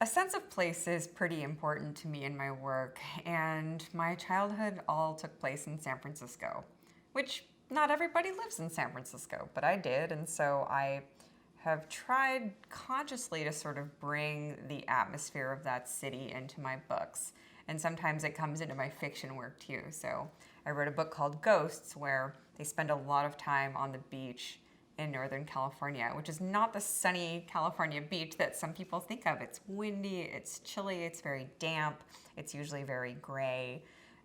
A sense of place is pretty important to me in my work, and my childhood all took place in San Francisco, which not everybody lives in San Francisco, but I did, and so I have tried consciously to sort of bring the atmosphere of that city into my books. And sometimes it comes into my fiction work too. So I wrote a book called Ghosts, where they spend a lot of time on the beach in Northern California, which is not the sunny California beach that some people think of. It's windy, it's chilly, it's very damp, it's usually very gray.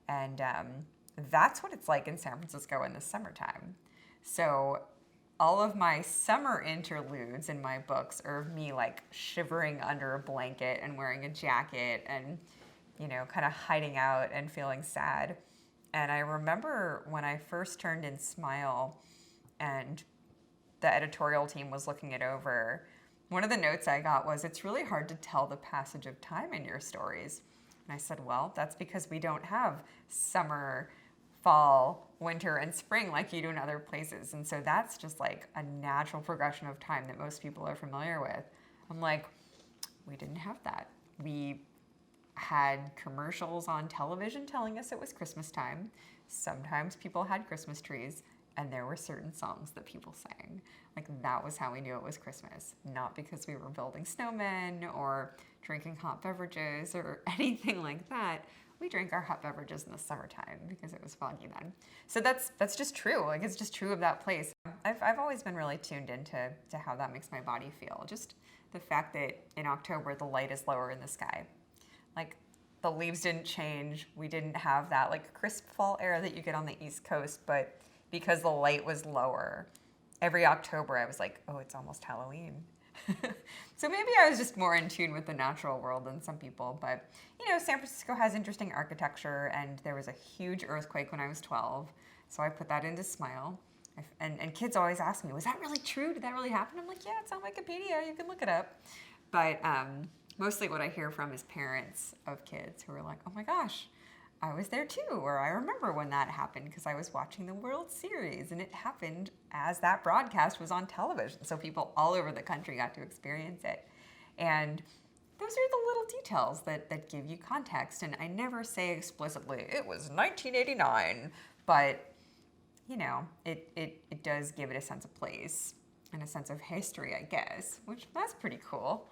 And that's what it's like in San Francisco in the summertime. So all of my summer interludes in my books are me like shivering under a blanket and wearing a jacket and, kind of hiding out and feeling sad. And I remember when I first turned in Smile and the editorial team was looking it over, one of the notes I got was, "It's really hard to tell the passage of time in your stories." And I said, "Well, that's because we don't have summer, fall, winter, and spring like you do in other places. And so that's just like a natural progression of time that most people are familiar with." I'm like, we didn't have that. We had commercials on television telling us it was Christmas time. Sometimes people had Christmas trees, and there were certain songs that people sang. Like, that was how we knew it was Christmas, not because we were building snowmen or drinking hot beverages or anything like that. We drank our hot beverages in the summertime because it was foggy then. So that's just true. Like, it's just true of that place. I've always been really tuned into how that makes my body feel. Just the fact that in October the light is lower in the sky. Like, the leaves didn't change. We didn't have that like crisp fall air that you get on the East Coast, but because the light was lower, every October I was like, oh, it's almost Halloween. So maybe I was just more in tune with the natural world than some people. But, San Francisco has interesting architecture, and there was a huge earthquake when I was 12. So I put that into Smile. And kids always ask me, was that really true? Did that really happen? I'm like, yeah, it's on Wikipedia. You can look it up. But mostly what I hear from is parents of kids who are like, oh my gosh, I was there too, or I remember when that happened because I was watching the World Series and it happened as that broadcast was on television. So people all over the country got to experience it. And those are the little details that give you context. And I never say explicitly, it was 1989, but it does give it a sense of place and a sense of history, I guess, which that's pretty cool.